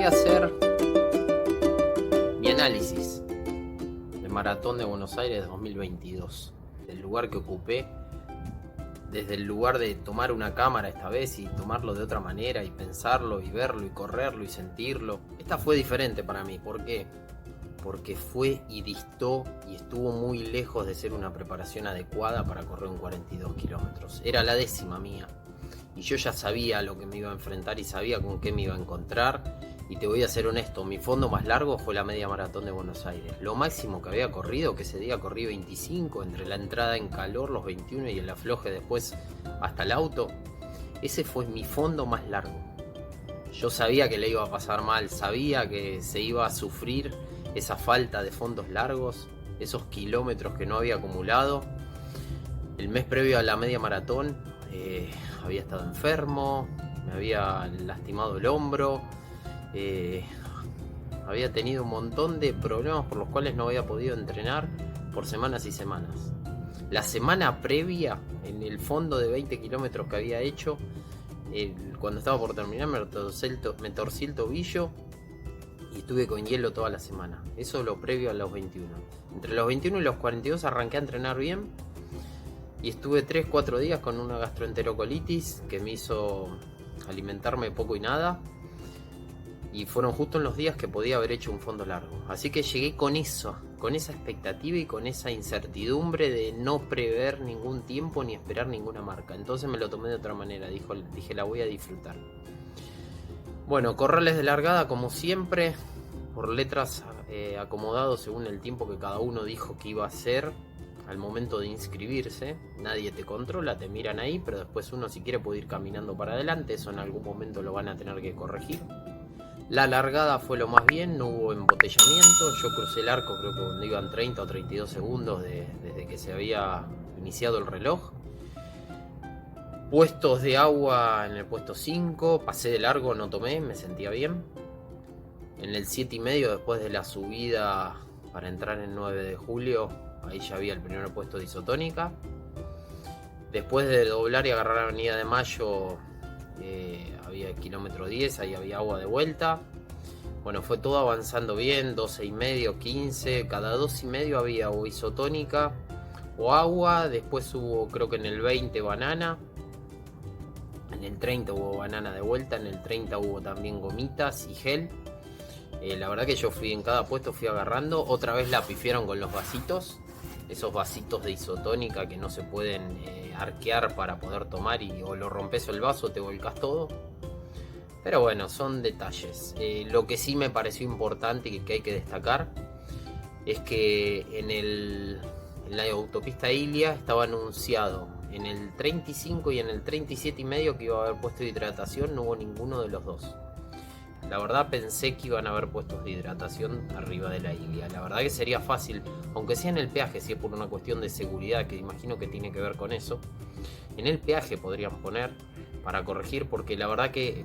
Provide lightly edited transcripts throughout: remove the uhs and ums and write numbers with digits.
a hacer mi análisis del Maratón de Buenos Aires 2022, del lugar que ocupé, desde el lugar de tomar una cámara esta vez y tomarlo de otra manera y pensarlo y verlo y correrlo y sentirlo. Esta fue diferente para mí. ¿Por qué? Porque fue y distó y estuvo muy lejos de ser una preparación adecuada para correr un 42 kilómetros. Era la 10ª mía y yo ya sabía a lo que me iba a enfrentar y sabía con qué me iba a encontrar. Y te voy a ser honesto, mi fondo más largo fue la media maratón de Buenos Aires. Lo máximo que había corrido, que ese día corrí 25, entre la entrada en calor, los 21 y el afloje después hasta el auto, ese fue mi fondo más largo. Yo sabía que le iba a pasar mal, sabía que se iba a sufrir esa falta de fondos largos, esos kilómetros que no había acumulado. El mes previo a la media maratón había estado enfermo, me había lastimado el hombro, había tenido un montón de problemas por los cuales no había podido entrenar por semanas y semanas. La semana previa, en el fondo de 20 kilómetros que había hecho, cuando estaba por terminar me torcí el tobillo y estuve con hielo toda la semana. Eso lo previo a los 21. Entre los 21 y los 42 arranqué a entrenar bien y estuve 3-4 días con una gastroenterocolitis que me hizo alimentarme poco y nada. Y fueron justo en los días que podía haber hecho un fondo largo. Así que llegué con eso, con esa expectativa y con esa incertidumbre de no prever ningún tiempo ni esperar ninguna marca. Entonces me lo tomé de otra manera, dije la voy a disfrutar. Bueno, corrales de largada como siempre, por letras acomodados según el tiempo que cada uno dijo que iba a hacer al momento de inscribirse. Nadie te controla, te miran ahí, pero después uno si quiere puede ir caminando para adelante, eso en algún momento lo van a tener que corregir. La largada fue lo más bien, no hubo embotellamiento, yo crucé el arco creo que cuando iban 30 o 32 segundos desde que se había iniciado el reloj. Puestos de agua en el puesto 5, pasé de largo, no tomé, me sentía bien. En el 7,5 después de la subida para entrar en 9 de julio, ahí ya había el primer puesto de isotónica. Después de doblar y agarrar la avenida de Mayo, había el kilómetro 10, ahí había agua de vuelta. Bueno, fue todo avanzando bien, 12,5, 15, cada 2,5 había o isotónica o agua. Después hubo, creo que en el 20, banana. En el 30 hubo banana de vuelta, en el 30 hubo también gomitas y gel. La verdad que yo fui en cada puesto, fui agarrando. Otra vez la pifiaron con los vasitos, esos vasitos de isotónica que no se pueden arquear para poder tomar y o lo rompes el vaso o te volcás todo. Pero bueno, son detalles. Lo que sí me pareció importante y que hay que destacar es que en la autopista Ilia estaba anunciado en el 35 y en el 37,5 que iba a haber puesto de hidratación, no hubo ninguno de los dos. La verdad pensé que iban a haber puestos de hidratación arriba de la Ilia. La verdad que sería fácil, aunque sea en el peaje, si es por una cuestión de seguridad, que imagino que tiene que ver con eso. En el peaje podrían poner para corregir, porque la verdad que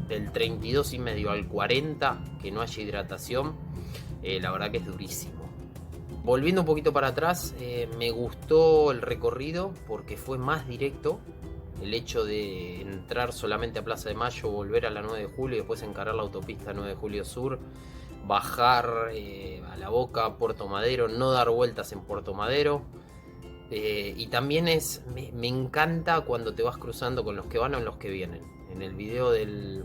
del 32,5 al 40 que no haya hidratación, la verdad que es durísimo. Volviendo un poquito para atrás, me gustó el recorrido porque fue más directo. El hecho de entrar solamente a Plaza de Mayo, volver a la 9 de julio y después encarar la autopista 9 de julio Sur, bajar a La Boca, Puerto Madero, no dar vueltas en Puerto Madero. Y también me encanta cuando te vas cruzando con los que van o los que vienen. En el video del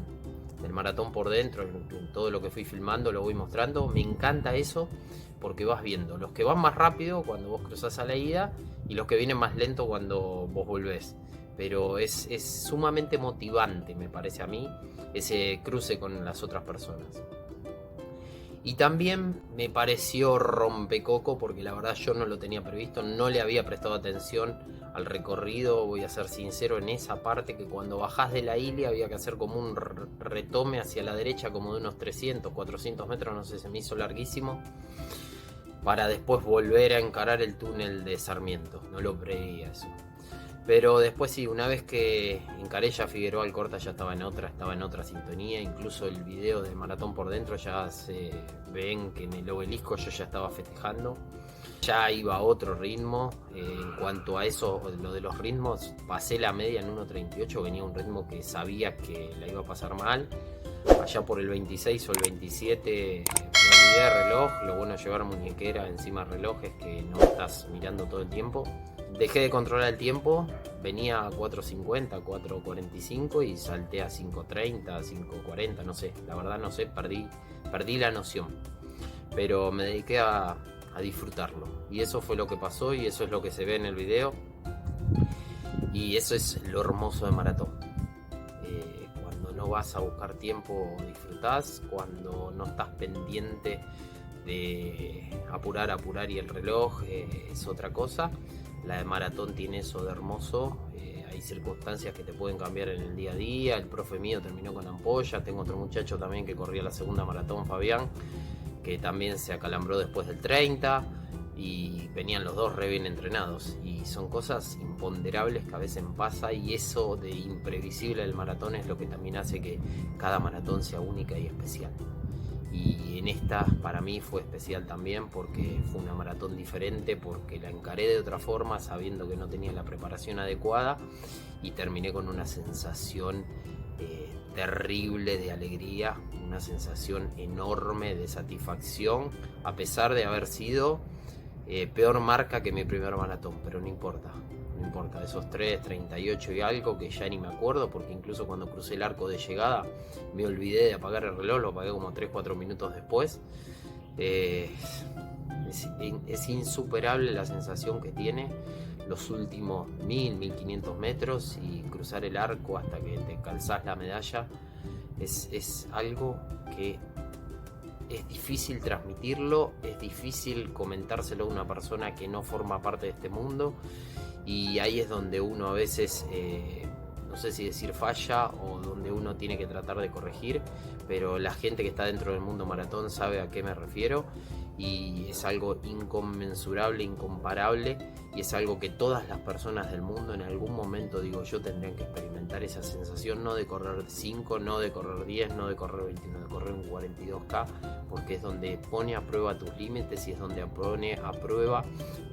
maratón por dentro, en todo lo que fui filmando lo voy mostrando, me encanta eso porque vas viendo los que van más rápido cuando vos cruzás a la ida y los que vienen más lento cuando vos volvés. Pero es sumamente motivante, me parece a mí, ese cruce con las otras personas. Y también me pareció rompecoco porque la verdad yo no lo tenía previsto, no le había prestado atención al recorrido, voy a ser sincero en esa parte, que cuando bajás de la Ilia había que hacer como un retome hacia la derecha como de unos 300, 400 metros, no sé, se me hizo larguísimo, para después volver a encarar el túnel de Sarmiento, no lo preveía eso. Pero después sí, una vez que encaré ya Figueroa Alcorta ya estaba en otra sintonía. Incluso el video del maratón por dentro ya se ven que en el obelisco yo ya estaba festejando. Ya iba a otro ritmo. En cuanto a eso, lo de los ritmos, pasé la media en 1.38, venía un ritmo que sabía que la iba a pasar mal. allá por el 26 o el 27 me olvidé de reloj. Lo bueno de llevar muñequera encima del reloj es que no estás mirando todo el tiempo. Dejé de controlar el tiempo, venía a 4.50, 4.45 y salté a 5.30, 5.40, no sé, la verdad no sé, perdí la noción. Pero me dediqué a disfrutarlo. Y eso fue lo que pasó y eso es lo que se ve en el video. Y eso es lo hermoso de maratón. Cuando no vas a buscar tiempo, disfrutás. Cuando no estás pendiente de apurar y el reloj es otra cosa. La de maratón tiene eso de hermoso. Hay circunstancias que te pueden cambiar en el día a día. El profe mío terminó con ampolla. Tengo otro muchacho también que corría la segunda maratón, Fabián, que también se acalambró después del 30 y venían los dos re bien entrenados. Y son cosas imponderables que a veces pasa, y eso de imprevisible del maratón es lo que también hace que cada maratón sea única y especial. Y en esta para mí fue especial también porque fue una maratón diferente, porque la encaré de otra forma sabiendo que no tenía la preparación adecuada y terminé con una sensación terrible de alegría, una sensación enorme de satisfacción, a pesar de haber sido peor marca que mi primer maratón, pero no importa, esos 3:38 y algo que ya ni me acuerdo, porque incluso cuando crucé el arco de llegada me olvidé de apagar el reloj, lo apagué como 3-4 minutos después. Es insuperable la sensación que tiene los últimos 1.500 metros y cruzar el arco hasta que te calzás la medalla. Es algo que es difícil transmitirlo, es difícil comentárselo a una persona que no forma parte de este mundo, y ahí es donde uno a veces, no sé si decir falla, o donde uno tiene que tratar de corregir, pero la gente que está dentro del mundo maratón sabe a qué me refiero, y es algo inconmensurable, incomparable, y es algo que todas las personas del mundo en algún momento, digo yo, tendrían que experimentar esa sensación, no de correr 5, no de correr 10, no de correr 21, de correr un 42K, porque es donde pone a prueba tus límites y es donde pone a prueba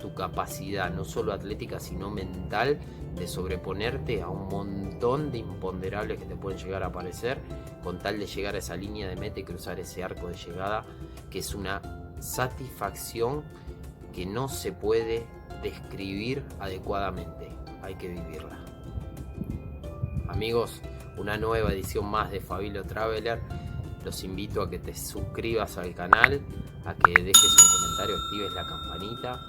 tu capacidad, no solo atlética, sino mental, de sobreponerte a un montón de imponderables que te pueden llegar a aparecer, con tal de llegar a esa línea de meta y cruzar ese arco de llegada, que es una satisfacción que no se puede describir adecuadamente, hay que vivirla. Amigos, una nueva edición más de Fabilo Traveler. Los invito a que te suscribas al canal, a que dejes un comentario, actives la campanita,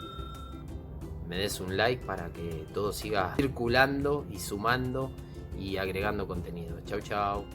me des un like para que todo siga circulando y sumando y agregando contenido. Chau, chau.